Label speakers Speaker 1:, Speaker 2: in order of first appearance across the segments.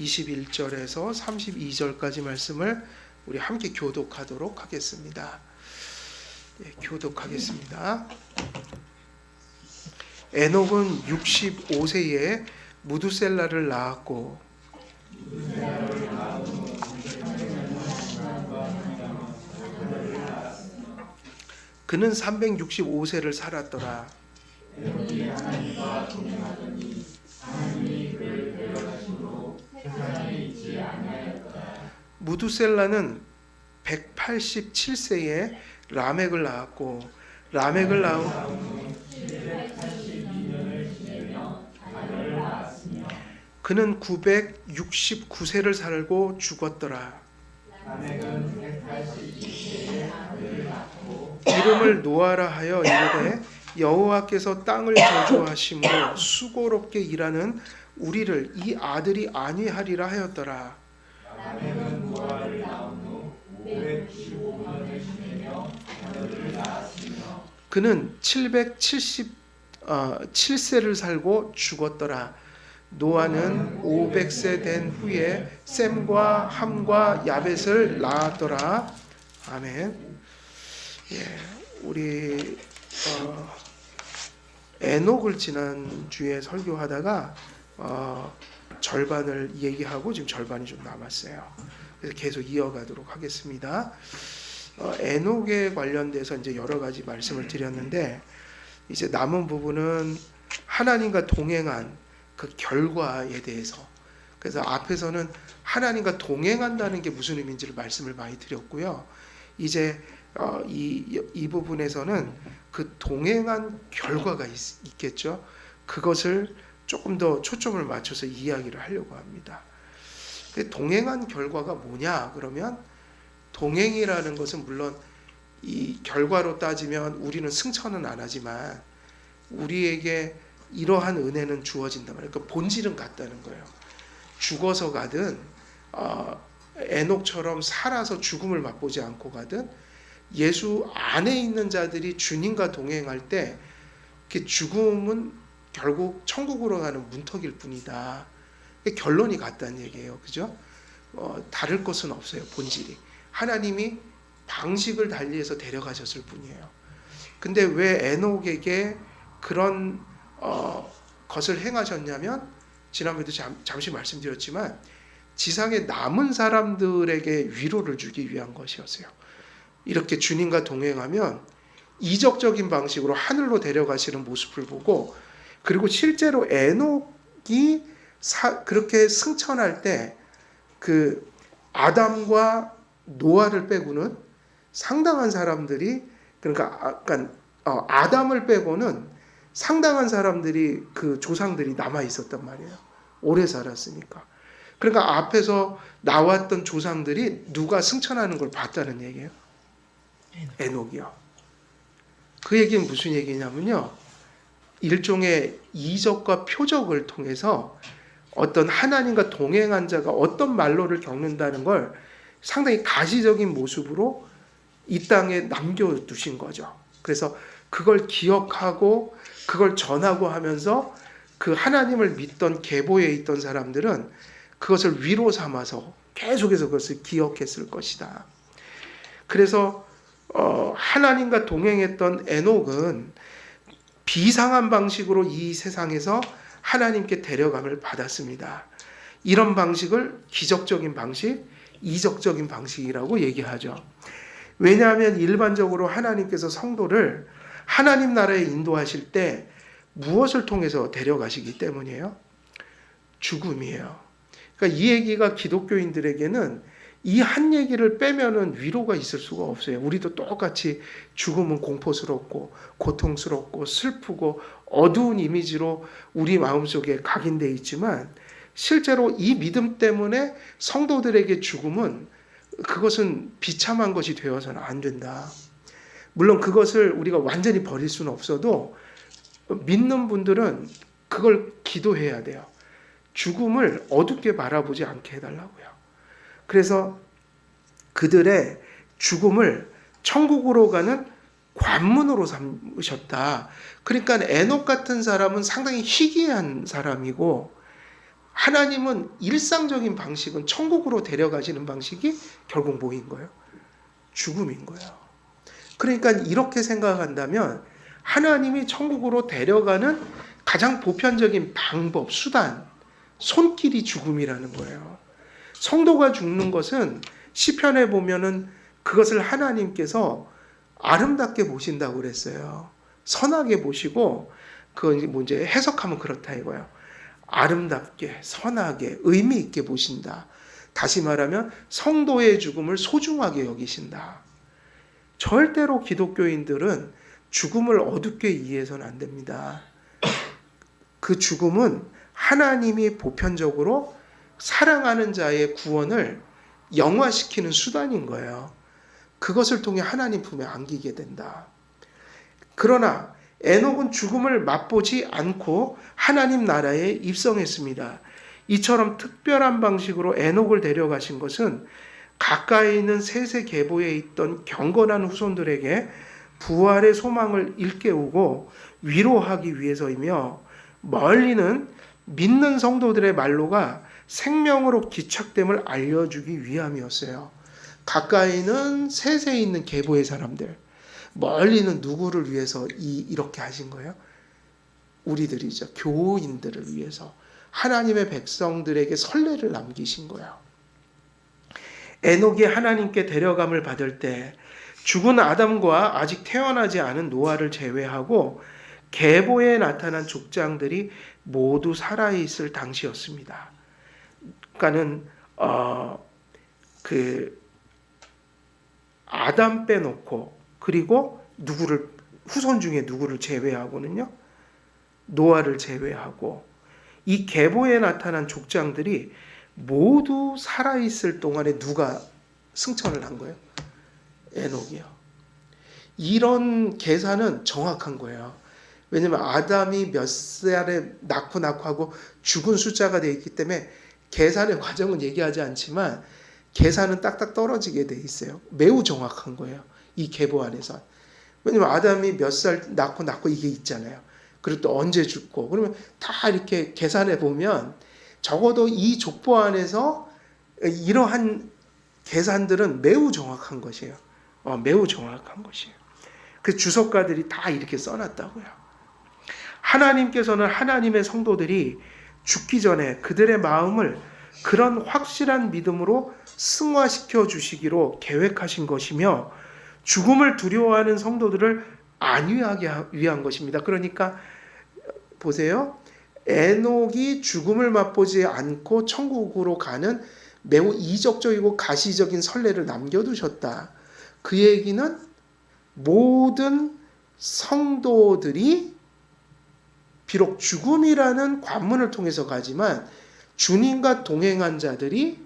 Speaker 1: 21절에서 32절까지 말씀을 우리 함께 교독하도록 하겠습니다. 교독하겠습니다. 에녹은 65세에 무두셀라를 낳았고 그는 365세를 살았더라. 무두셀라는 187세에 라멕을 낳았고 라멕을 낳은 그는 969세를 살고 죽었더라. 이름을 노아라 하여 이르되 여호와께서 땅을 저주하심으로 수고롭게 일하는 우리를 이 아들이 안위하리라 하였더라. 그는 777세를 살고 죽었더라. 노아는 500세 된 후에 셈과 함과 야벳을 낳았더라. 아멘. 우리 에녹을 지난 주에 설교하다가 절반을 얘기하고 지금 절반이 좀 남았어요. 그래서 계속 이어가도록 하겠습니다. 에녹에 관련돼서 이제 여러 가지 말씀을 드렸는데 이제 남은 부분은 하나님과 동행한 그 결과에 대해서, 그래서 앞에서는 하나님과 동행한다는 게 무슨 의미인지를 말씀을 많이 드렸고요. 이제 이 부분에서는 그 동행한 결과가 있겠죠. 그것을 조금 더 초점을 맞춰서 이야기를 하려고 합니다. 동행한 결과가 뭐냐? 그러면 동행이라는 것은 물론 이 결과로 따지면 우리는 승천은 안 하지만 우리에게 이러한 은혜는 주어진단 말이에요. 그러니까 본질은 같다는 거예요. 죽어서 가든 에녹처럼 살아서 죽음을 맛보지 않고 가든 예수 안에 있는 자들이 주님과 동행할 때 죽음은 결국 천국으로 가는 문턱일 뿐이다. 결론이 같다는 얘기예요. 그죠? 다를 것은 없어요. 본질이. 하나님이 방식을 달리해서 데려가셨을 뿐이에요. 근데 왜 에녹에게 그런 것을 행하셨냐면 지난번에도 잠시 말씀드렸지만 지상에 남은 사람들에게 위로를 주기 위한 것이었어요. 이렇게 주님과 동행하면 이적적인 방식으로 하늘로 데려가시는 모습을 보고, 그리고 실제로 에녹이 그렇게 승천할 때 그 아담과 노아를 빼고는 상당한 사람들이, 그러니까 아담을 빼고는 상당한 사람들이 그 조상들이 남아 있었단 말이에요. 오래 살았으니까. 그러니까 앞에서 나왔던 조상들이 누가 승천하는 걸 봤다는 얘기예요. 에녹이요. 그 얘기는 무슨 얘기냐면요, 일종의 이적과 표적을 통해서 어떤 하나님과 동행한 자가 어떤 말로를 겪는다는 걸 상당히 가시적인 모습으로 이 땅에 남겨두신 거죠. 그래서 그걸 기억하고 그걸 전하고 하면서 그 하나님을 믿던 계보에 있던 사람들은 그것을 위로 삼아서 계속해서 그것을 기억했을 것이다. 그래서 하나님과 동행했던 에녹은 비상한 방식으로 이 세상에서 하나님께 데려감을 받았습니다. 이런 방식을 기적적인 방식, 이적적인 방식이라고 얘기하죠. 왜냐하면 일반적으로 하나님께서 성도를 하나님 나라에 인도하실 때 무엇을 통해서 데려가시기 때문이에요? 죽음이에요. 그러니까 이 얘기가 기독교인들에게는 이 한 얘기를 빼면은 위로가 있을 수가 없어요. 우리도 똑같이 죽음은 공포스럽고 고통스럽고 슬프고 어두운 이미지로 우리 마음속에 각인되어 있지만 실제로 이 믿음 때문에 성도들에게 죽음은 그것은 비참한 것이 되어서는 안 된다. 물론 그것을 우리가 완전히 버릴 수는 없어도 믿는 분들은 그걸 기도해야 돼요. 죽음을 어둡게 바라보지 않게 해달라고요. 그래서 그들의 죽음을 천국으로 가는 관문으로 삼으셨다. 그러니까 에녹 같은 사람은 상당히 희귀한 사람이고 하나님은 일상적인 방식은 천국으로 데려가시는 방식이 결국 뭐인 거예요? 죽음인 거예요. 그러니까 이렇게 생각한다면 하나님이 천국으로 데려가는 가장 보편적인 방법, 수단, 손길이 죽음이라는 거예요. 성도가 죽는 것은 시편에 보면은 그것을 하나님께서 아름답게 보신다고 그랬어요. 선하게 보시고, 그건 뭐 이제 해석하면 그렇다 이거예요. 아름답게, 선하게, 의미 있게 보신다. 다시 말하면 성도의 죽음을 소중하게 여기신다. 절대로 기독교인들은 죽음을 어둡게 이해해서는 안 됩니다. 그 죽음은 하나님이 보편적으로 사랑하는 자의 구원을 영화시키는 수단인 거예요. 그것을 통해 하나님 품에 안기게 된다. 그러나 에녹은 죽음을 맛보지 않고 하나님 나라에 입성했습니다. 이처럼 특별한 방식으로 에녹을 데려가신 것은 가까이 있는 셋의 계보에 있던 경건한 후손들에게 부활의 소망을 일깨우고 위로하기 위해서이며, 멀리는 믿는 성도들의 말로가 생명으로 기착됨을 알려주기 위함이었어요. 가까이는 셋에 있는 계보의 사람들, 멀리는 누구를 위해서 이렇게 하신 거예요? 우리들이죠. 교인들을 위해서 하나님의 백성들에게 선례를 남기신 거예요. 에녹이 하나님께 데려감을 받을 때 죽은 아담과 아직 태어나지 않은 노아를 제외하고 계보에 나타난 족장들이 모두 살아있을 당시였습니다. 그러니까는 그 아담 빼놓고, 그리고 누구를, 후손 중에 누구를 제외하고는요, 노아를 제외하고 이 계보에 나타난 족장들이 모두 살아있을 동안에 누가 승천을 한 거예요? 에녹이요. 이런 계산은 정확한 거예요. 왜냐하면 아담이 몇 살에 낳고 하고 죽은 숫자가 되어 있기 때문에 계산의 과정은 얘기하지 않지만 계산은 딱딱 떨어지게 돼 있어요. 매우 정확한 거예요. 이 계보 안에서. 왜냐하면 아담이 몇 살 낳고 이게 있잖아요. 그리고 또 언제 죽고, 그러면 다 이렇게 계산해 보면 적어도 이 족보 안에서 이러한 계산들은 매우 정확한 것이에요. 매우 정확한 것이에요. 그 주석가들이 다 이렇게 써놨다고요. 하나님께서는 하나님의 성도들이 죽기 전에 그들의 마음을 그런 확실한 믿음으로 승화시켜 주시기로 계획하신 것이며, 죽음을 두려워하는 성도들을 안위하게 위한 것입니다. 그러니까 보세요. 에녹이 죽음을 맛보지 않고 천국으로 가는 매우 이적적이고 가시적인 선례를 남겨두셨다. 그 얘기는 모든 성도들이 비록 죽음이라는 관문을 통해서 가지만 주님과 동행한 자들이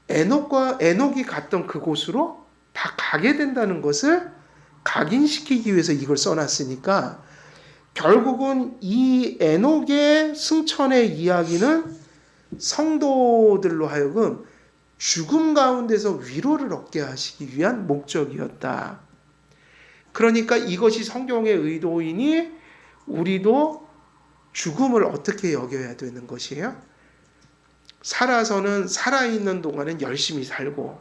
Speaker 1: 에녹이 갔던 그곳으로 다 가게 된다는 것을 각인시키기 위해서 이걸 써놨으니까, 결국은 이 에녹의 승천의 이야기는 성도들로 하여금 죽음 가운데서 위로를 얻게 하시기 위한 목적이었다. 그러니까 이것이 성경의 의도이니 우리도 죽음을 어떻게 여겨야 되는 것이에요? 살아서는 살아있는 동안은 열심히 살고,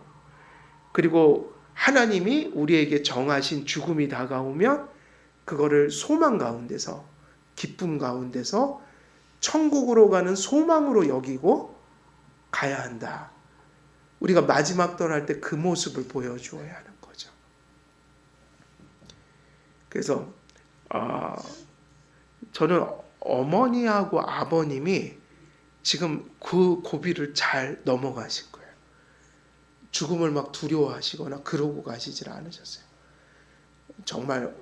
Speaker 1: 그리고 하나님이 우리에게 정하신 죽음이 다가오면 그거를 소망 가운데서, 기쁨 가운데서 천국으로 가는 소망으로 여기고 가야 한다. 우리가 마지막 떠날 때 그 모습을 보여주어야 하는 거죠. 그래서 저는 어머니하고 아버님이 지금 그 고비를 잘 넘어가신 거예요. 죽음을 막 두려워하시거나 그러고 가시질 않으셨어요. 정말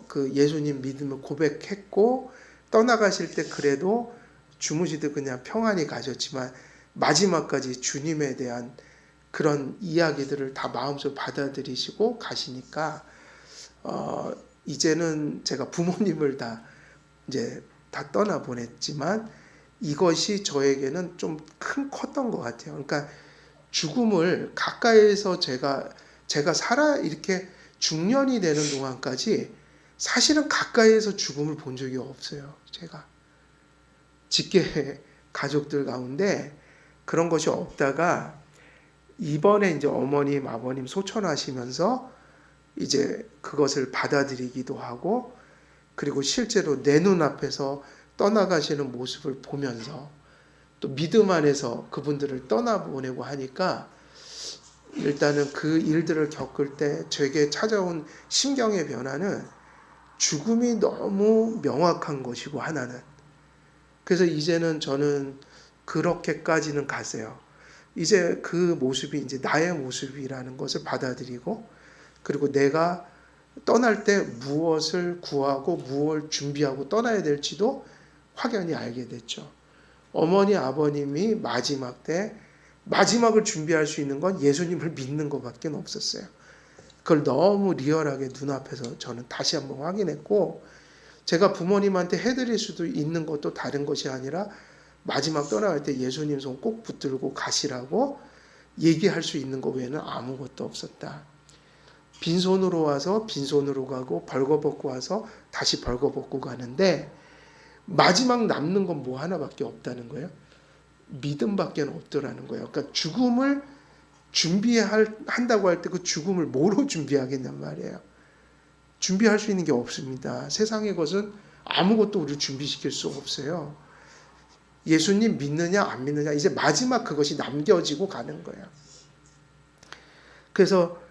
Speaker 1: 그 예수님 믿음을 고백했고 떠나가실 때 그래도 주무시듯 그냥 평안히 가셨지만 마지막까지 주님에 대한 그런 이야기들을 다 마음속으로 받아들이시고 가시니까 이제는 제가 부모님을 다 떠나 보냈지만 이것이 저에게는 좀 컸던 것 같아요. 그러니까 죽음을 가까이에서 제가 살아 이렇게 중년이 되는 동안까지 사실은 가까이에서 죽음을 본 적이 없어요. 제가 짙게 가족들 가운데 그런 것이 없다가 이번에 이제 어머님, 아버님 소천하시면서 이제 그것을 받아들이기도 하고, 그리고 실제로 내 눈앞에서 떠나가시는 모습을 보면서 또 믿음 안에서 그분들을 떠나보내고 하니까, 일단은 그 일들을 겪을 때 제게 찾아온 심경의 변화는 죽음이 너무 명확한 것이고, 하나는. 그래서 이제는 저는 그렇게까지는 갔어요. 이제 그 모습이 이제 나의 모습이라는 것을 받아들이고, 그리고 내가 떠날 때 무엇을 구하고 무엇을 준비하고 떠나야 될지도 확연히 알게 됐죠. 어머니, 아버님이 마지막 때 마지막을 준비할 수 있는 건 예수님을 믿는 것밖에 없었어요. 그걸 너무 리얼하게 눈앞에서 저는 다시 한번 확인했고, 제가 부모님한테 해드릴 수도 있는 것도 다른 것이 아니라 마지막 떠나갈 때 예수님 손 꼭 붙들고 가시라고 얘기할 수 있는 것 외에는 아무것도 없었다. 빈손으로 와서 빈손으로 가고 벌거벗고 와서 다시 벌거벗고 가는데, 마지막 남는 건 뭐 하나밖에 없다는 거예요. 믿음밖에 없더라는 거예요. 그러니까 죽음을 준비한다고 할 때 그 죽음을 뭐로 준비하겠냔 말이에요. 준비할 수 있는 게 없습니다. 세상의 것은 아무것도 우리를 준비시킬 수 없어요. 예수님 믿느냐 안 믿느냐, 이제 마지막 그것이 남겨지고 가는 거예요. 그래서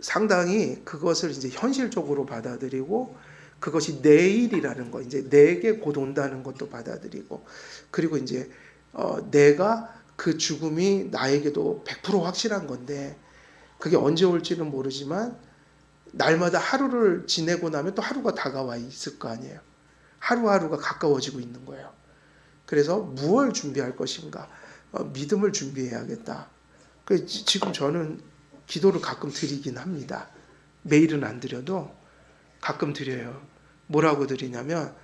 Speaker 1: 상당히 그것을 이제 현실적으로 받아들이고, 그것이 내일이라는 거, 이제 내게 곧 온다는 것도 받아들이고, 그리고 이제 내가 그 죽음이 나에게도 100% 확실한 건데, 그게 언제 올지는 모르지만 날마다 하루를 지내고 나면 또 하루가 다가와 있을 거 아니에요. 하루하루가 가까워지고 있는 거예요. 그래서 무엇을 준비할 것인가? 믿음을 준비해야겠다. 그래서 지금 저는 기도를 가끔 드리긴 합니다. 매일은 안 드려도 가끔 드려요. 뭐라고 드리냐면,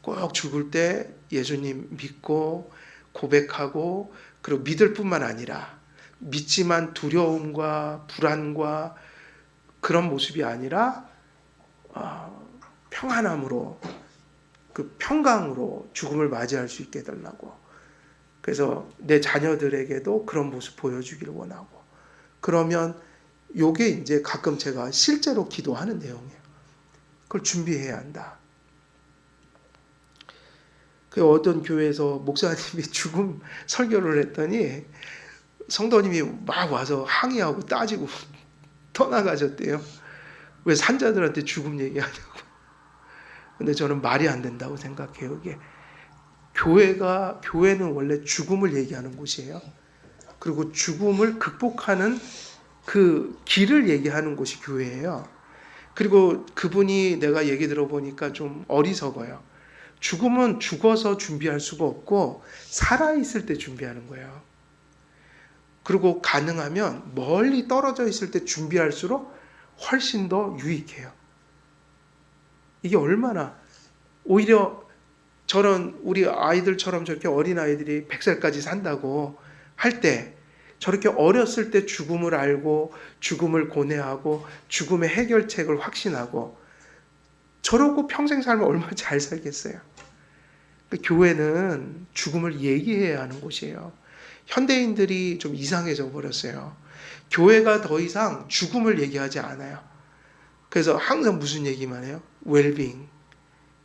Speaker 1: 꼭 죽을 때 예수님 믿고 고백하고, 그리고 믿을 뿐만 아니라 믿지만 두려움과 불안과 그런 모습이 아니라 평안함으로, 그 평강으로 죽음을 맞이할 수 있게 해달라고. 그래서 내 자녀들에게도 그런 모습 보여주기를 원하고, 그러면 요게 이제 가끔 제가 실제로 기도하는 내용이에요. 그걸 준비해야 한다. 그 어떤 교회에서 목사님이 죽음 설교를 했더니 성도님이 막 와서 항의하고 따지고 떠나가셨대요. 왜 산자들한테 죽음 얘기하냐고. 근데 저는 말이 안 된다고 생각해요. 이게 교회는 원래 죽음을 얘기하는 곳이에요. 그리고 죽음을 극복하는 그 길을 얘기하는 곳이 교회예요. 그리고 그분이 내가 얘기 들어보니까 좀 어리석어요. 죽음은 죽어서 준비할 수가 없고 살아있을 때 준비하는 거예요. 그리고 가능하면 멀리 떨어져 있을 때 준비할수록 훨씬 더 유익해요. 이게 얼마나, 오히려 저런 우리 아이들처럼 저렇게 어린 아이들이 100살까지 산다고 할 때, 저렇게 어렸을 때 죽음을 알고 죽음을 고뇌하고 죽음의 해결책을 확신하고, 저러고 평생 살면 얼마나 잘 살겠어요. 교회는 죽음을 얘기해야 하는 곳이에요. 현대인들이 좀 이상해져 버렸어요. 교회가 더 이상 죽음을 얘기하지 않아요. 그래서 항상 무슨 얘기만 해요? 웰빙,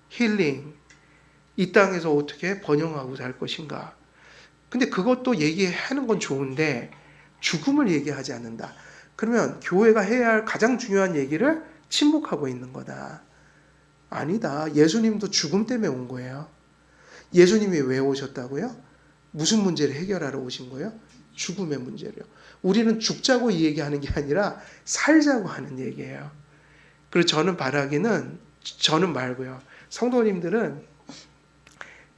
Speaker 1: 힐링, 이 땅에서 어떻게 번영하고 살 것인가. 근데 그것도 얘기하는 건 좋은데 죽음을 얘기하지 않는다. 그러면 교회가 해야 할 가장 중요한 얘기를 침묵하고 있는 거다. 아니다. 예수님도 죽음 때문에 온 거예요. 예수님이 왜 오셨다고요? 무슨 문제를 해결하러 오신 거예요? 죽음의 문제를요. 우리는 죽자고 이 얘기하는 게 아니라 살자고 하는 얘기예요. 그리고 저는 바라기는, 저는 말고요, 성도님들은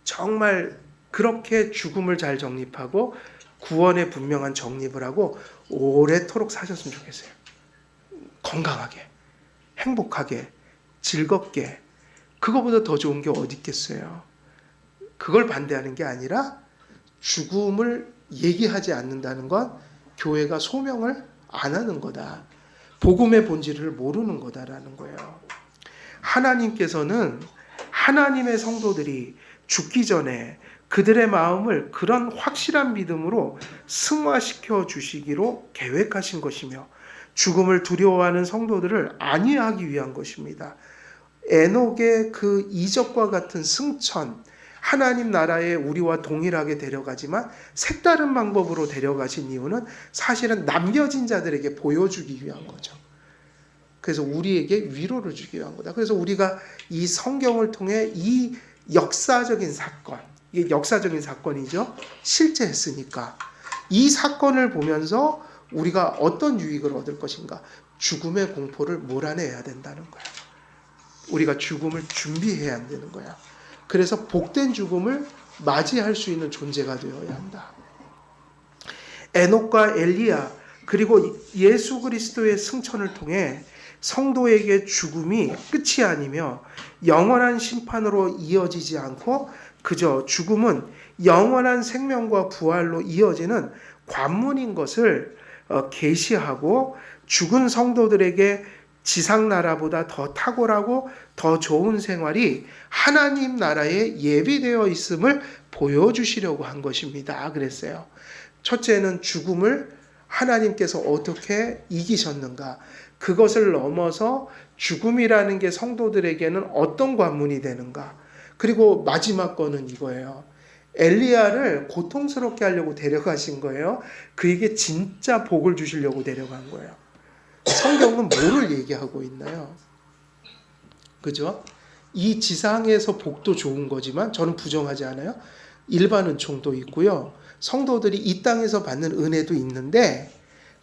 Speaker 1: 정말 그렇게 죽음을 잘 정립하고 구원의 분명한 정립을 하고 오래도록 사셨으면 좋겠어요. 건강하게, 행복하게, 즐겁게. 그거보다 더 좋은 게 어디 있겠어요. 그걸 반대하는 게 아니라 죽음을 얘기하지 않는다는 건 교회가 소명을 안 하는 거다. 복음의 본질을 모르는 거다라는 거예요. 하나님께서는 하나님의 성도들이 죽기 전에 그들의 마음을 그런 확실한 믿음으로 승화시켜 주시기로 계획하신 것이며 죽음을 두려워하는 성도들을 안위하기 위한 것입니다. 에녹의 그 이적과 같은 승천, 하나님 나라에 우리와 동일하게 데려가지만 색다른 방법으로 데려가신 이유는 사실은 남겨진 자들에게 보여주기 위한 거죠. 그래서 우리에게 위로를 주기 위한 거다. 그래서 우리가 이 성경을 통해 이 역사적인 사건, 이게 역사적인 사건이죠. 실제 했으니까 이 사건을 보면서 우리가 어떤 유익을 얻을 것인가? 죽음의 공포를 몰아내야 된다는 거야. 우리가 죽음을 준비해야 되는 거야. 그래서 복된 죽음을 맞이할 수 있는 존재가 되어야 한다. 에녹과 엘리야 그리고 예수 그리스도의 승천을 통해 성도에게 죽음이 끝이 아니며 영원한 심판으로 이어지지 않고 그저 죽음은 영원한 생명과 부활로 이어지는 관문인 것을 계시하고 죽은 성도들에게 지상 나라보다 더 탁월하고 더 좋은 생활이 하나님 나라에 예비되어 있음을 보여주시려고 한 것입니다. 그랬어요. 첫째는 죽음을 하나님께서 어떻게 이기셨는가. 그것을 넘어서 죽음이라는 게 성도들에게는 어떤 관문이 되는가. 그리고 마지막 거는 이거예요. 엘리야를 고통스럽게 하려고 데려가신 거예요. 그에게 진짜 복을 주시려고 데려간 거예요. 성경은 뭐를 얘기하고 있나요? 그죠? 이 지상에서 복도 좋은 거지만 저는 부정하지 않아요. 일반 은총도 있고요. 성도들이 이 땅에서 받는 은혜도 있는데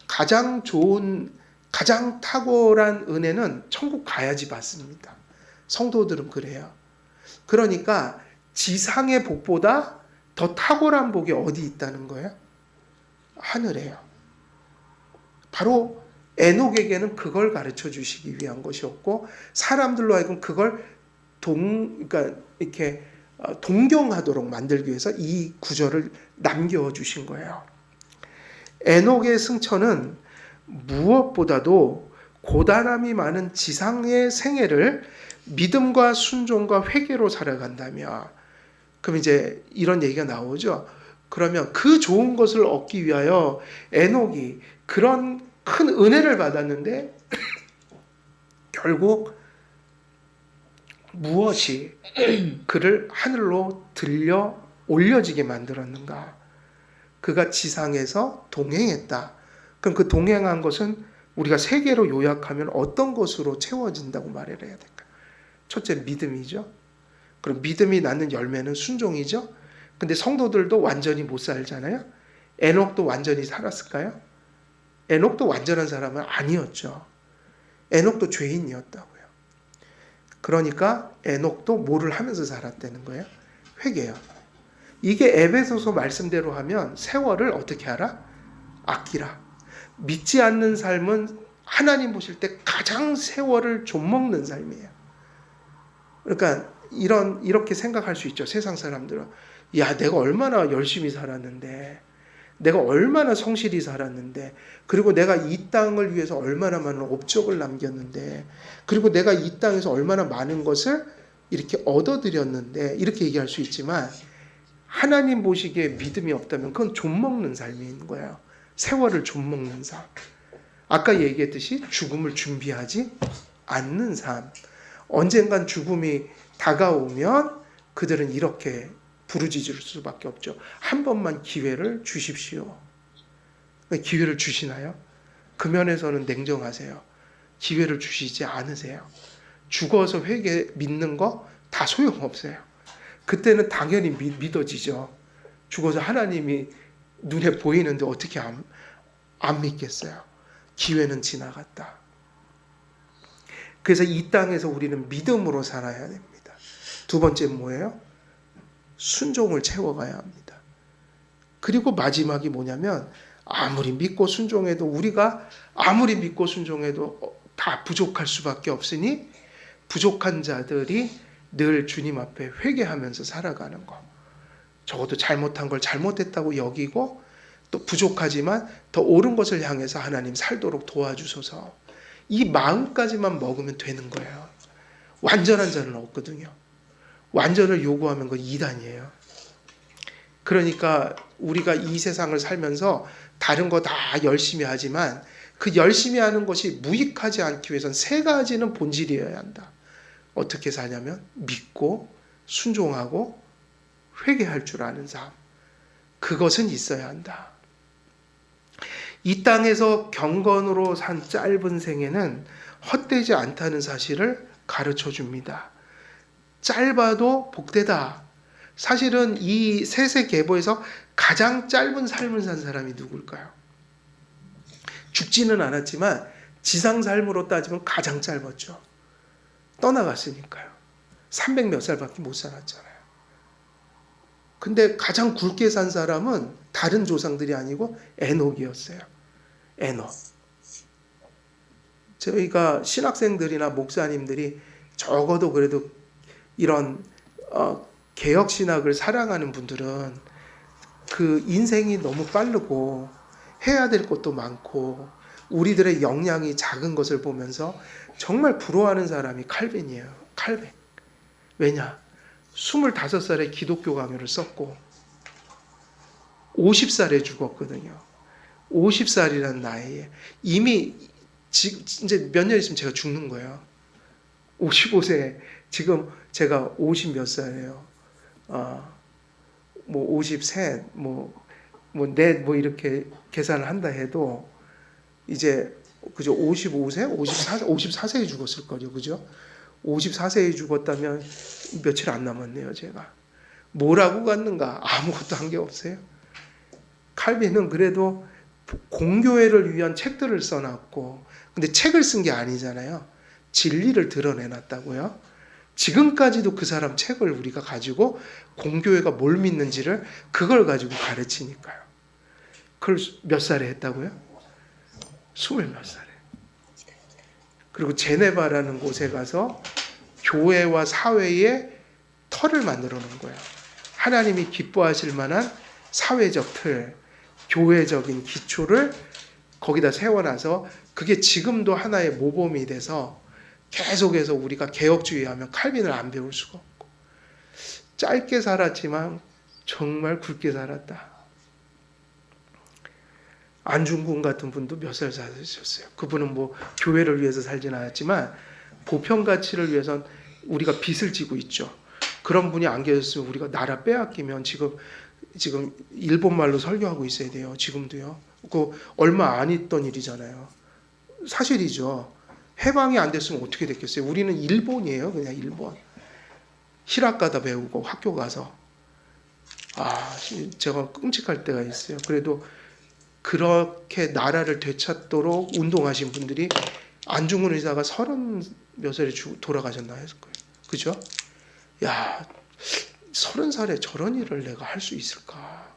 Speaker 1: 가장 좋은, 가장 탁월한 은혜는 천국 가야지 받습니다. 성도들은 그래요. 그러니까 지상의 복보다 더 탁월한 복이 어디 있다는 거예요? 하늘에요. 바로 에녹에게는 그걸 가르쳐 주시기 위한 것이었고 사람들로 하여금 그걸 그러니까 이렇게 동경하도록 만들기 위해서 이 구절을 남겨주신 거예요. 에녹의 승천은 무엇보다도 고단함이 많은 지상의 생애를 믿음과 순종과 회개로 살아간다며 그럼 이제 이런 얘기가 나오죠. 그러면 그 좋은 것을 얻기 위하여 에녹이 그런 큰 은혜를 받았는데 결국 무엇이 그를 하늘로 들려 올려지게 만들었는가? 그가 지상에서 동행했다. 그럼 그 동행한 것은 우리가 세 개로 요약하면 어떤 것으로 채워진다고 말을 해야 될까? 첫째 믿음이죠. 그럼 믿음이 낳는 열매는 순종이죠. 근데 성도들도 완전히 못 살잖아요. 에녹도 완전히 살았을까요? 에녹도 완전한 사람은 아니었죠. 에녹도 죄인이었다고요. 그러니까 에녹도 뭐를 하면서 살았다는 거예요? 회개요. 이게 에베소서 말씀대로 하면 세월을 어떻게 하라? 아끼라. 믿지 않는 삶은 하나님 보실 때 가장 세월을 좀먹는 삶이에요. 그러니까 이렇게 생각할 수 있죠. 세상 사람들은. 야, 내가 얼마나 열심히 살았는데 내가 얼마나 성실히 살았는데 그리고 내가 이 땅을 위해서 얼마나 많은 업적을 남겼는데 그리고 내가 이 땅에서 얼마나 많은 것을 이렇게 얻어들였는데 이렇게 얘기할 수 있지만 하나님 보시기에 믿음이 없다면 그건 좀먹는 삶인 거예요. 세월을 좀먹는 삶. 아까 얘기했듯이 죽음을 준비하지 않는 삶. 언젠간 죽음이 다가오면 그들은 이렇게 부르짖을 수밖에 없죠. 한 번만 기회를 주십시오. 기회를 주시나요? 그 면에서는 냉정하세요. 기회를 주시지 않으세요. 죽어서 회개 믿는 거 다 소용없어요. 그때는 당연히 믿어지죠. 죽어서 하나님이 눈에 보이는데 어떻게 안 믿겠어요. 기회는 지나갔다. 그래서 이 땅에서 우리는 믿음으로 살아야 됩니다. 두 번째 뭐예요? 순종을 채워가야 합니다. 그리고 마지막이 뭐냐면 아무리 믿고 순종해도 우리가 아무리 믿고 순종해도 다 부족할 수밖에 없으니 부족한 자들이 늘 주님 앞에 회개하면서 살아가는 거. 적어도 잘못한 걸 잘못했다고 여기고 또 부족하지만 더 옳은 것을 향해서 하나님 살도록 도와주소서. 이 마음까지만 먹으면 되는 거예요. 완전한 자는 없거든요. 완전을 요구하면 그건 이단이에요. 그러니까 우리가 이 세상을 살면서 다른 거 다 열심히 하지만 그 열심히 하는 것이 무익하지 않기 위해선 세 가지는 본질이어야 한다. 어떻게 사냐면 믿고 순종하고 회개할 줄 아는 삶. 그것은 있어야 한다. 이 땅에서 경건으로 산 짧은 생애는 헛되지 않다는 사실을 가르쳐 줍니다. 짧아도 복되다. 사실은 이 세세계보에서 가장 짧은 삶을 산 사람이 누굴까요? 죽지는 않았지만 지상 삶으로 따지면 가장 짧았죠. 떠나갔으니까요. 300 몇 살밖에 못 살았잖아요. 근데 가장 굵게 산 사람은 다른 조상들이 아니고 에녹이었어요. 에녹. 저희가 신학생들이나 목사님들이 적어도 그래도 이런 개혁신학을 사랑하는 분들은 그 인생이 너무 빠르고 해야 될 것도 많고 우리들의 역량이 작은 것을 보면서 정말 부러워하는 사람이 칼빈이에요. 칼빈. 왜냐? 25살에 기독교 강요를 썼고 50살에 죽었거든요. 50살이라는 나이에 이미 이제 몇 년 있으면 제가 죽는 거예요. 55세 지금 제가 50 몇 살이에요. 뭐 53, 넷 이렇게 계산을 한다 해도 이제 그죠 55세, 54세에 죽었을 거죠, 그죠? 54세에 죽었다면 며칠 안 남았네요, 제가. 뭐라고 갔는가? 아무것도 한 게 없어요. 칼빈은 그래도 공교회를 위한 책들을 써놨고, 근데 책을 쓴 게 아니잖아요. 진리를 드러내놨다고요. 지금까지도 그 사람 책을 우리가 가지고 공교회가 뭘 믿는지를 그걸 가지고 가르치니까요. 그걸 몇 살에 했다고요? 20 몇 살에. 그리고 제네바라는 곳에 가서 교회와 사회의 틀을 만들어 놓은 거예요. 하나님이 기뻐하실 만한 사회적 틀, 교회적인 기초를 거기다 세워놔서 그게 지금도 하나의 모범이 돼서 계속해서 우리가 개혁주의 하면 칼빈을 안 배울 수가 없고 짧게 살았지만 정말 굵게 살았다. 안중근 같은 분도 몇 살 사셨어요. 그분은 뭐 교회를 위해서 살진 않았지만 보편 가치를 위해선 우리가 빚을 지고 있죠. 그런 분이 안 계셨으면 우리가 나라 빼앗기면 지금 일본 말로 설교하고 있어야 돼요. 지금도요. 그 얼마 안 있던 일이잖아요. 사실이죠. 해방이 안 됐으면 어떻게 됐겠어요? 우리는 일본이에요. 그냥 일본. 히라가다 배우고 학교 가서 제가 끔찍할 때가 있어요. 그래도 그렇게 나라를 되찾도록 운동하신 분들이 안중근 의사가 30 몇 살에 돌아가셨나 했을 거예요. 그죠? 야, 30살에 저런 일을 내가 할 수 있을까?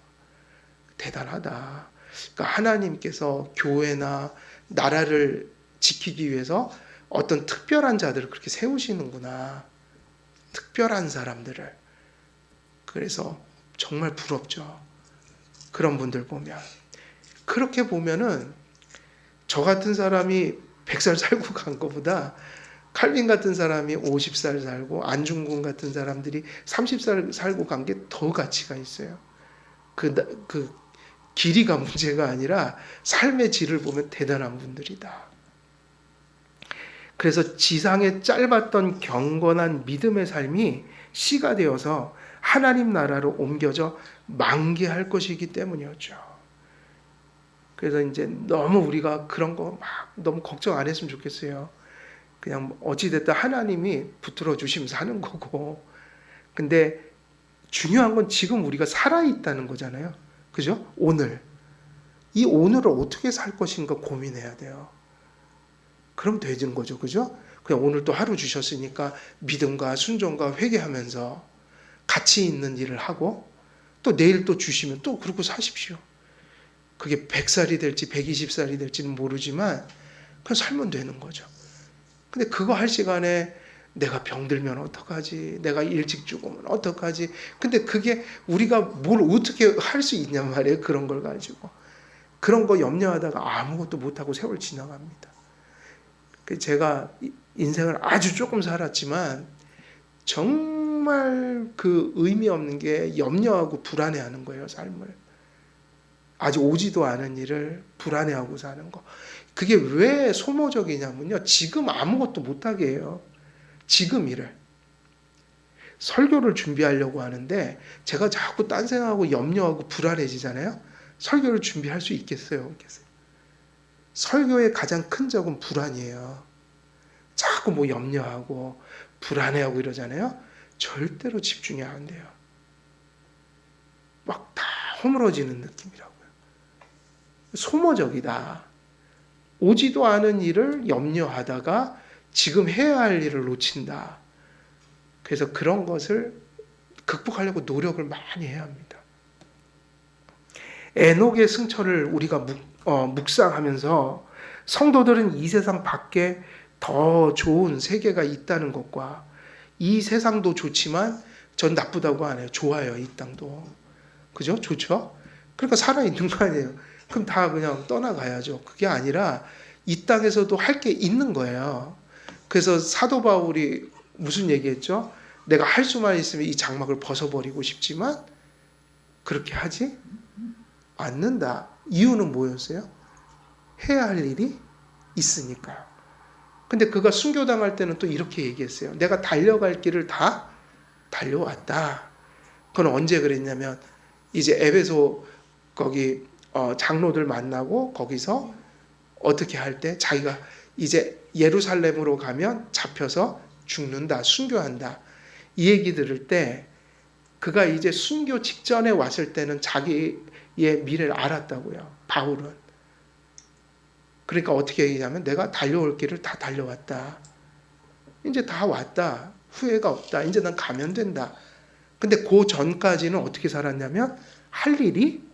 Speaker 1: 대단하다. 그러니까 하나님께서 교회나 나라를 지키기 위해서 어떤 특별한 자들을 그렇게 세우시는구나. 특별한 사람들을. 그래서 정말 부럽죠. 그런 분들 보면. 그렇게 보면은 저 같은 사람이 100살 살고 간 것보다 칼빈 같은 사람이 50살 살고 안중근 같은 사람들이 30살 살고 간 게 더 가치가 있어요. 그 길이가 문제가 아니라 삶의 질을 보면 대단한 분들이다. 그래서 지상에 짧았던 경건한 믿음의 삶이 씨가 되어서 하나님 나라로 옮겨져 만개할 것이기 때문이었죠. 그래서 이제 너무 우리가 그런 거 막 너무 걱정 안 했으면 좋겠어요. 그냥 어찌됐든 하나님이 붙들어 주시면서 하는 거고. 근데 중요한 건 지금 우리가 살아있다는 거잖아요. 그죠? 오늘. 이 오늘을 어떻게 살 것인가 고민해야 돼요. 그럼 되는 거죠. 그죠? 그냥 오늘 또 하루 주셨으니까 믿음과 순종과 회개하면서 가치 있는 일을 하고 또 내일 또 주시면 또 그러고 사십시오. 그게 100살이 될지 120살이 될지는 모르지만 그냥 살면 되는 거죠. 근데 그거 할 시간에 내가 병들면 어떡하지? 내가 일찍 죽으면 어떡하지? 근데 그게 우리가 뭘 어떻게 할 수 있냔 말이에요. 그런 걸 가지고. 그런 거 염려하다가 아무것도 못하고 세월 지나갑니다. 제가 인생을 아주 조금 살았지만 정말 정말 그 의미 없는 게 염려하고 불안해하는 거예요, 삶을. 아직 오지도 않은 일을 불안해하고 사는 거. 그게 왜 소모적이냐면요. 지금 아무것도 못하게 해요. 지금 일을. 설교를 준비하려고 하는데 제가 자꾸 딴 생각하고 염려하고 불안해지잖아요. 설교를 준비할 수 있겠어요? 설교의 가장 큰 적은 불안이에요. 자꾸 뭐 염려하고 불안해하고 이러잖아요. 절대로 집중이 안 돼요. 막 다 허물어지는 느낌이라고요. 소모적이다. 오지도 않은 일을 염려하다가 지금 해야 할 일을 놓친다. 그래서 그런 것을 극복하려고 노력을 많이 해야 합니다. 에녹의 승천을 우리가 묵상하면서 성도들은 이 세상 밖에 더 좋은 세계가 있다는 것과 이 세상도 좋지만 전 나쁘다고 안 해요. 좋아요. 이 땅도. 그죠? 좋죠? 그러니까 살아있는 거 아니에요. 그럼 다 그냥 떠나가야죠. 그게 아니라 이 땅에서도 할 게 있는 거예요. 그래서 사도 바울이 무슨 얘기했죠? 내가 할 수만 있으면 이 장막을 벗어버리고 싶지만 그렇게 하지 않는다. 이유는 뭐였어요? 해야 할 일이 있으니까요. 근데 그가 순교당할 때는 또 이렇게 얘기했어요. 내가 달려갈 길을 다 달려왔다. 그건 언제 그랬냐면 이제 에베소 거기 장로들 만나고 거기서 어떻게 할 때 자기가 이제 예루살렘으로 가면 잡혀서 죽는다, 순교한다. 이 얘기 들을 때 그가 이제 순교 직전에 왔을 때는 자기의 미래를 알았다고요. 바울은. 그러니까 어떻게 얘기냐면 내가 달려올 길을 다 달려왔다. 이제 다 왔다. 후회가 없다. 이제 난 가면 된다. 근데 그 전까지는 어떻게 살았냐면 할 일이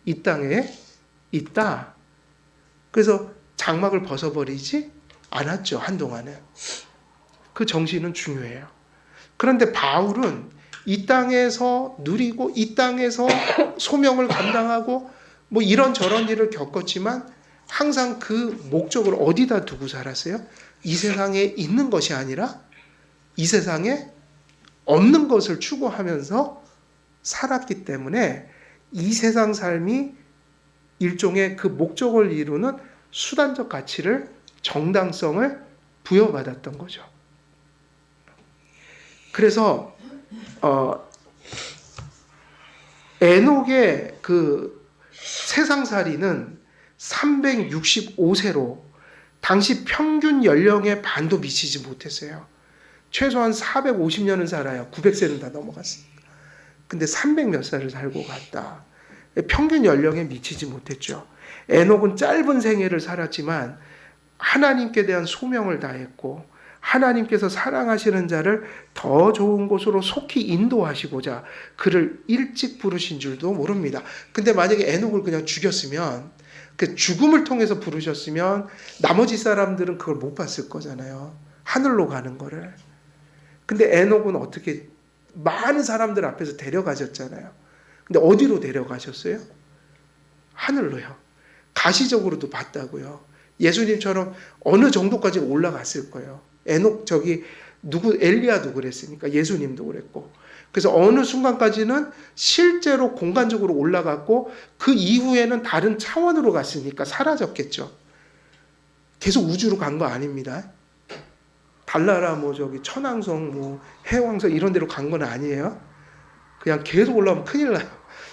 Speaker 1: 이 땅에 있다. 그래서 장막을 벗어버리지 않았죠. 한동안은. 그 정신은 중요해요. 그런데 바울은 이 땅에서 누리고 이 땅에서 소명을 감당하고 뭐 이런저런 일을 겪었지만 항상 그 목적을 어디다 두고 살았어요? 이 세상에 있는 것이 아니라 이 세상에 없는 것을 추구하면서 살았기 때문에 이 세상 삶이 일종의 그 목적을 이루는 수단적 가치를 정당성을 부여받았던 거죠. 그래서 에녹의 그 세상살이는 365세로 당시 평균 연령의 반도 미치지 못했어요. 최소한 450년은 살아야 900세는 다 넘어갔으니까. 근데 300 몇 살을 살고 갔다. 평균 연령에 미치지 못했죠. 에녹은 짧은 생애를 살았지만 하나님께 대한 소명을 다했고 하나님께서 사랑하시는 자를 더 좋은 곳으로 속히 인도하시고자 그를 일찍 부르신 줄도 모릅니다. 근데 만약에 에녹을 그냥 죽였으면 그 죽음을 통해서 부르셨으면 나머지 사람들은 그걸 못 봤을 거잖아요. 하늘로 가는 거를. 근데 에녹은 어떻게 많은 사람들 앞에서 데려가셨잖아요. 근데 어디로 데려가셨어요? 하늘로요. 가시적으로도 봤다고요. 예수님처럼 어느 정도까지 올라갔을 거예요. 에녹 엘리야도 그랬으니까 예수님도 그랬고. 그래서 어느 순간까지는 실제로 공간적으로 올라갔고 그 이후에는 다른 차원으로 갔으니까 사라졌겠죠. 계속 우주로 간 거 아닙니다. 달나라 천왕성 해왕성 이런 데로 간 건 아니에요. 그냥 계속 올라오면 큰일 나요.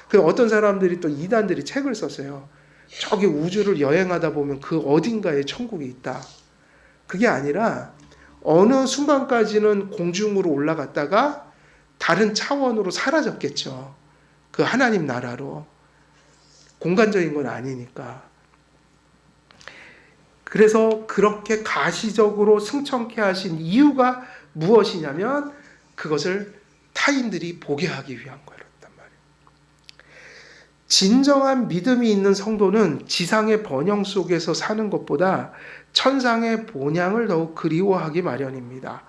Speaker 1: 그 어떤 사람들이 또 이단들이 책을 썼어요. 저기 우주를 여행하다 보면 그 어딘가에 천국이 있다. 그게 아니라 어느 순간까지는 공중으로 올라갔다가 다른 차원으로 사라졌겠죠. 그 하나님 나라로. 공간적인 건 아니니까. 그래서 그렇게 가시적으로 승천케 하신 이유가 무엇이냐면 그것을 타인들이 보게 하기 위한 거였단 말이에요. 진정한 믿음이 있는 성도는 지상의 번영 속에서 사는 것보다 천상의 본향을 더욱 그리워하기 마련입니다.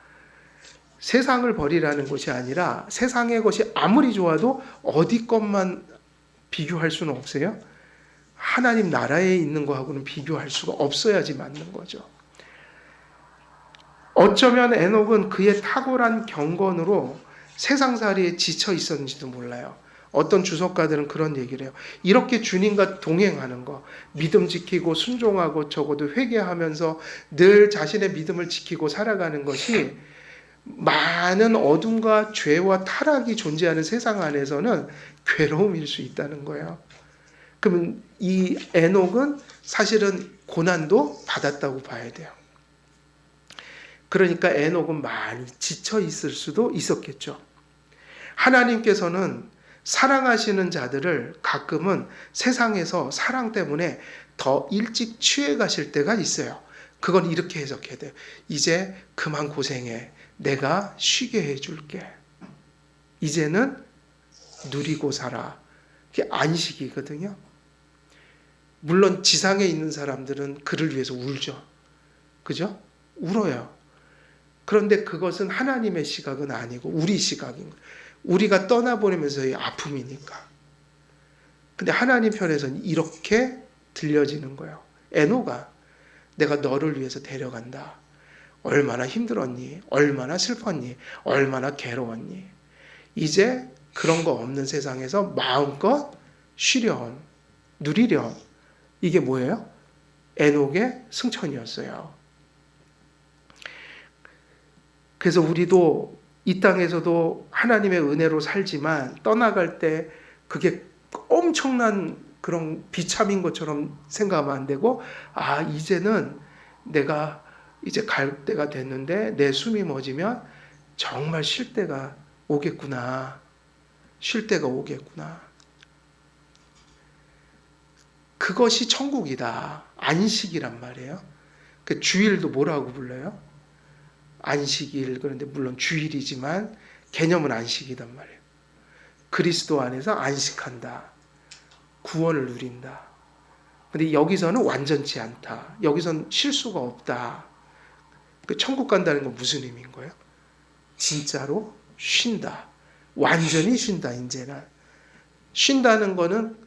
Speaker 1: 세상을 버리라는 것이 아니라 세상의 것이 아무리 좋아도 어디 것만 비교할 수는 없어요. 하나님 나라에 있는 거하고는 비교할 수가 없어야지 맞는 거죠. 어쩌면 에녹은 그의 탁월한 경건으로 세상살이에 지쳐 있었는지도 몰라요. 어떤 주석가들은 그런 얘기를 해요. 이렇게 주님과 동행하는 거, 믿음 지키고 순종하고 적어도 회개하면서 늘 자신의 믿음을 지키고 살아가는 것이 많은 어둠과 죄와 타락이 존재하는 세상 안에서는 괴로움일 수 있다는 거예요. 그러면 이 에녹은 사실은 고난도 받았다고 봐야 돼요. 그러니까 에녹은 많이 지쳐 있을 수도 있었겠죠. 하나님께서는 사랑하시는 자들을 가끔은 세상에서 사랑 때문에 더 일찍 취해 가실 때가 있어요. 그건 이렇게 해석해야 돼요. 이제 그만 고생해. 내가 쉬게 해줄게. 이제는 누리고 살아. 그게 안식이거든요. 물론 지상에 있는 사람들은 그를 위해서 울죠. 그죠? 울어요. 그런데 그것은 하나님의 시각은 아니고 우리 시각인 거예요. 우리가 떠나보내면서의 아픔이니까. 근데 하나님 편에서는 이렇게 들려지는 거예요. 에녹아, 내가 너를 위해서 데려간다. 얼마나 힘들었니? 얼마나 슬펐니? 얼마나 괴로웠니? 이제 그런 거 없는 세상에서 마음껏 쉬렴, 누리렴. 이게 뭐예요? 에녹의 승천이었어요. 그래서 우리도 이 땅에서도 하나님의 은혜로 살지만 떠나갈 때 그게 엄청난 그런 비참인 것처럼 생각하면 안 되고, 아, 이제는 내가 이제 갈 때가 됐는데 내 숨이 멎으면 정말 쉴 때가 오겠구나. 쉴 때가 오겠구나. 그것이 천국이다. 안식이란 말이에요. 그 주일도 뭐라고 불러요? 안식일. 그런데 물론 주일이지만 개념은 안식이단 말이에요. 그리스도 안에서 안식한다. 구원을 누린다. 근데 여기서는 완전치 않다. 여기서는 쉴 수가 없다. 그 천국 간다는 건 무슨 의미인 거예요? 진짜로 쉰다. 완전히 쉰다. 이제는 쉰다는 거는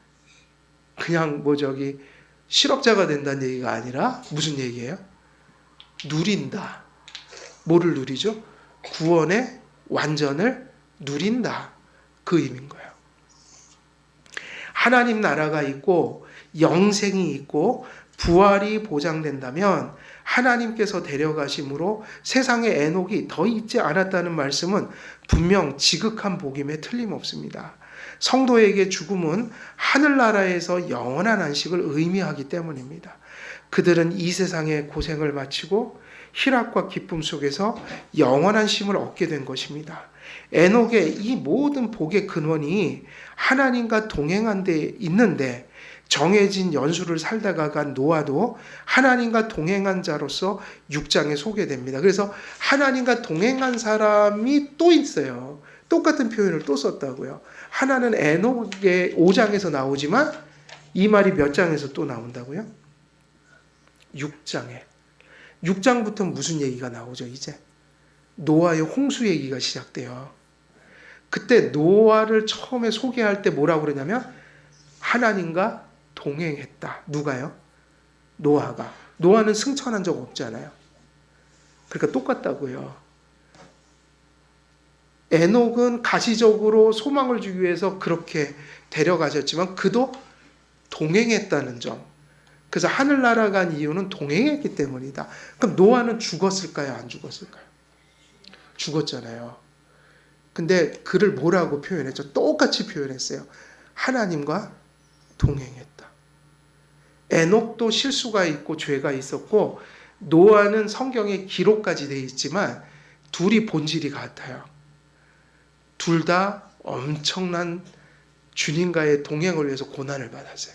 Speaker 1: 그냥 실업자가 된다는 얘기가 아니라 무슨 얘기예요? 누린다. 뭐를 누리죠? 구원의 완전을 누린다. 그 의미인 거예요. 하나님 나라가 있고 영생이 있고 부활이 보장된다면 하나님께서 데려가심으로 세상의 에녹이 더 있지 않았다는 말씀은 분명 지극한 복임에 틀림없습니다. 성도에게 죽음은 하늘나라에서 영원한 안식을 의미하기 때문입니다. 그들은 이 세상의 고생을 마치고 희락과 기쁨 속에서 영원한 쉼을 얻게 된 것입니다. 에녹의 이 모든 복의 근원이 하나님과 동행한 데 있는데 정해진 연수를 살다가 간 노아도 하나님과 동행한 자로서 6장에 소개됩니다. 그래서 하나님과 동행한 사람이 또 있어요. 똑같은 표현을 또 썼다고요. 하나는 에녹의 5장에서 나오지만 이 말이 몇 장에서 또 나온다고요? 6장에. 6장부터 무슨 얘기가 나오죠, 이제? 노아의 홍수 얘기가 시작돼요. 그때 노아를 처음에 소개할 때 뭐라고 그러냐면 하나님과 동행했다. 누가요? 노아가. 노아는 승천한 적 없잖아요. 그러니까 똑같다고요. 에녹은 가시적으로 소망을 주기 위해서 그렇게 데려가셨지만 그도 동행했다는 점. 그래서 하늘나라 간 이유는 동행했기 때문이다. 그럼 노아는 죽었을까요? 안 죽었을까요? 죽었잖아요. 근데 그를 뭐라고 표현했죠? 똑같이 표현했어요. 하나님과 동행했다. 에녹도 실수가 있고 죄가 있었고 노아는 성경에 기록까지 되어 있지만 둘이 본질이 같아요. 둘 다 엄청난 주님과의 동행을 위해서 고난을 받았어요.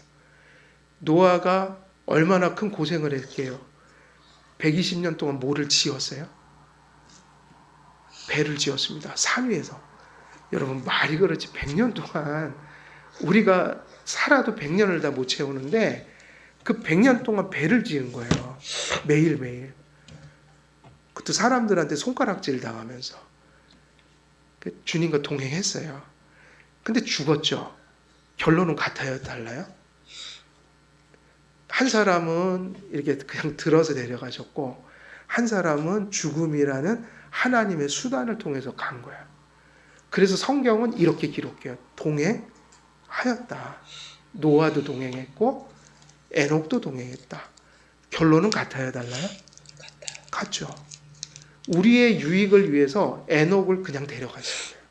Speaker 1: 노아가 얼마나 큰 고생을 했게요. 120년 동안 뭐를 지었어요? 배를 지었습니다. 산 위에서. 여러분 말이 그렇지 100년 동안 우리가 살아도 100년을 다 못 채우는데 그 100년 동안 배를 지은 거예요. 매일매일. 그것도 사람들한테 손가락질 당하면서. 주님과 동행했어요. 근데 죽었죠. 결론은 같아요? 달라요? 한 사람은 이렇게 그냥 들어서 내려가셨고 한 사람은 죽음이라는 하나님의 수단을 통해서 간 거예요. 그래서 성경은 이렇게 기록해요. 동행하였다. 노아도 동행했고 에녹도 동행했다. 결론은 같아요, 달라요? 같죠. 우리의 유익을 위해서 에녹을 그냥 데려가신 거예요.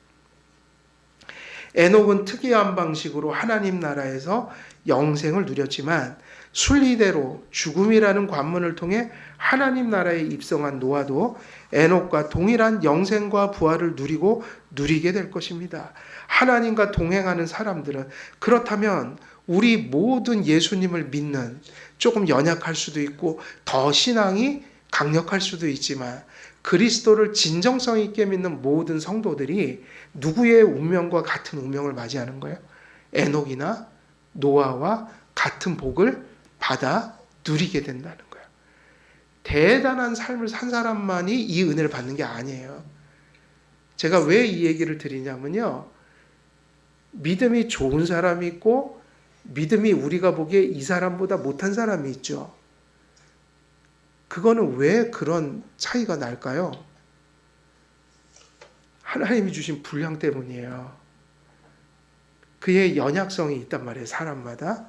Speaker 1: 에녹은 특이한 방식으로 하나님 나라에서 영생을 누렸지만 순리대로 죽음이라는 관문을 통해 하나님 나라에 입성한 노아도 에녹과 동일한 영생과 부활을 누리게 될 것입니다. 하나님과 동행하는 사람들은 그렇다면 우리 모든 예수님을 믿는 조금 연약할 수도 있고 더 신앙이 강력할 수도 있지만 그리스도를 진정성 있게 믿는 모든 성도들이 누구의 운명과 같은 운명을 맞이하는 거예요? 에녹이나 노아와 같은 복을 받아 누리게 된다는 거예요. 대단한 삶을 산 사람만이 이 은혜를 받는 게 아니에요. 제가 왜 이 얘기를 드리냐면요. 믿음이 좋은 사람이 있고 믿음이 우리가 보기에 이 사람보다 못한 사람이 있죠. 그거는 왜 그런 차이가 날까요? 하나님이 주신 분량 때문이에요. 그의 연약성이 있단 말이에요, 사람마다.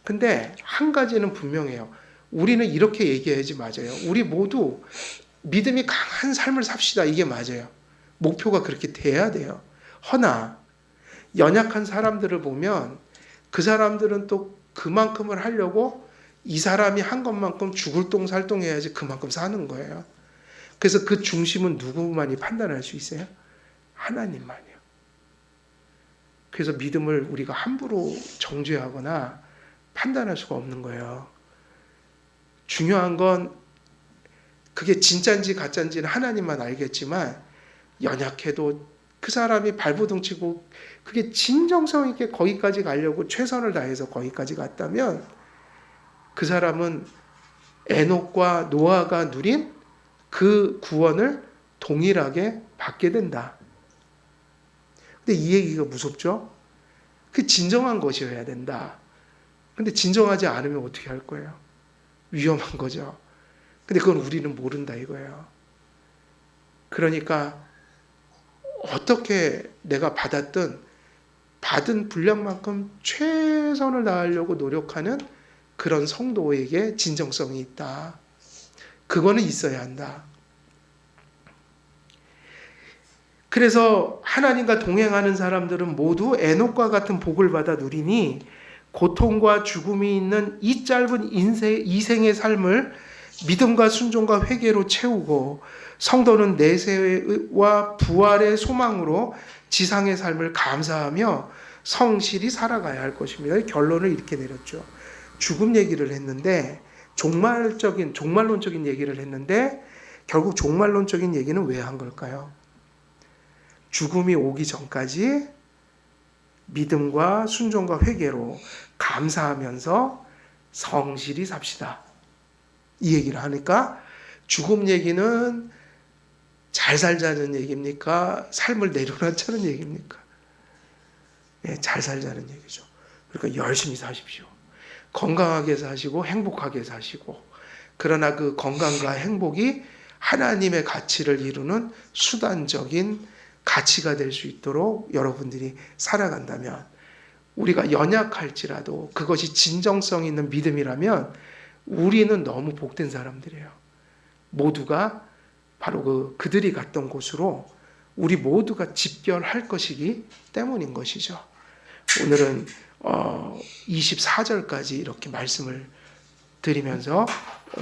Speaker 1: 근데 한 가지는 분명해요. 우리는 이렇게 얘기해야지 맞아요. 우리 모두 믿음이 강한 삶을 삽시다. 이게 맞아요. 목표가 그렇게 돼야 돼요. 허나 연약한 사람들을 보면 그 사람들은 또 그만큼을 하려고 이 사람이 한 것만큼 죽을 똥 살 똥 해야지 그만큼 사는 거예요. 그래서 그 중심은 누구만이 판단할 수 있어요? 하나님만이요. 그래서 믿음을 우리가 함부로 정죄하거나 판단할 수가 없는 거예요. 중요한 건 그게 진짜인지 가짜인지는 하나님만 알겠지만 연약해도 그 사람이 발버둥치고 그게 진정성 있게 거기까지 가려고 최선을 다해서 거기까지 갔다면 그 사람은 에녹과 노아가 누린 그 구원을 동일하게 받게 된다. 근데 이 얘기가 무섭죠? 그 진정한 것이어야 된다. 근데 진정하지 않으면 어떻게 할 거예요? 위험한 거죠. 근데 그건 우리는 모른다 이거예요. 그러니까 어떻게 내가 받은 분량만큼 최선을 다하려고 노력하는 그런 성도에게 진정성이 있다. 그거는 있어야 한다. 그래서 하나님과 동행하는 사람들은 모두 에녹과 같은 복을 받아 누리니 고통과 죽음이 있는 이 짧은 이생의 삶을 믿음과 순종과 회개로 채우고 성도는 내세와 부활의 소망으로 지상의 삶을 감사하며 성실히 살아가야 할 것입니다. 결론을 이렇게 내렸죠. 죽음 얘기를 했는데 종말론적인 얘기를 했는데 결국 종말론적인 얘기는 왜 한 걸까요? 죽음이 오기 전까지 믿음과 순종과 회개로 감사하면서 성실히 삽시다. 이 얘기를 하니까 죽음 얘기는 잘 살자는 얘기입니까? 삶을 내려놓자는 얘기입니까? 네, 잘 살자는 얘기죠. 그러니까 열심히 사십시오. 건강하게 사시고 행복하게 사시고 그러나 그 건강과 행복이 하나님의 가치를 이루는 수단적인 가치가 될 수 있도록 여러분들이 살아간다면 우리가 연약할지라도 그것이 진정성 있는 믿음이라면 우리는 너무 복된 사람들이에요. 모두가 바로 그들이 갔던 곳으로 우리 모두가 집결할 것이기 때문인 것이죠. 오늘은 24절까지 이렇게 말씀을 드리면서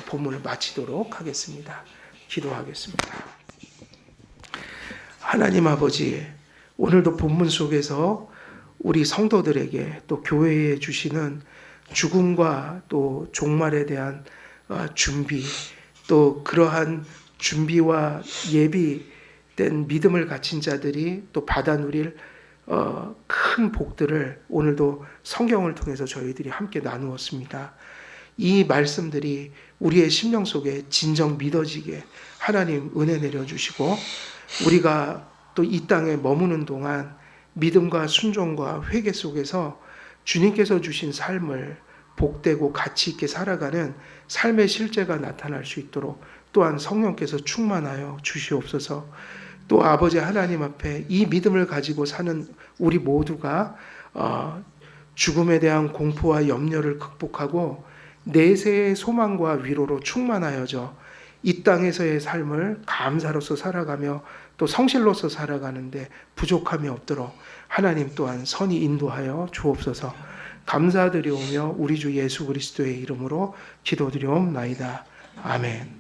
Speaker 1: 본문을 마치도록 하겠습니다. 기도하겠습니다. 하나님 아버지, 오늘도 본문 속에서 우리 성도들에게 또 교회에 주시는 죽음과 또 종말에 대한 준비, 또 그러한 준비와 예비된 믿음을 갖춘 자들이 또 받아 누릴 큰 복들을 오늘도 성경을 통해서 저희들이 함께 나누었습니다. 이 말씀들이 우리의 심령 속에 진정 믿어지게 하나님 은혜 내려주시고 우리가 또 이 땅에 머무는 동안 믿음과 순종과 회개 속에서 주님께서 주신 삶을 복되고 가치 있게 살아가는 삶의 실제가 나타날 수 있도록 또한 성령께서 충만하여 주시옵소서. 또 아버지 하나님 앞에 이 믿음을 가지고 사는 우리 모두가 죽음에 대한 공포와 염려를 극복하고 내세의 소망과 위로로 충만하여져 이 땅에서의 삶을 감사로서 살아가며 또 성실로서 살아가는데 부족함이 없도록 하나님 또한 선히 인도하여 주옵소서. 감사드리오며 우리 주 예수 그리스도의 이름으로 기도드리옵나이다. 아멘.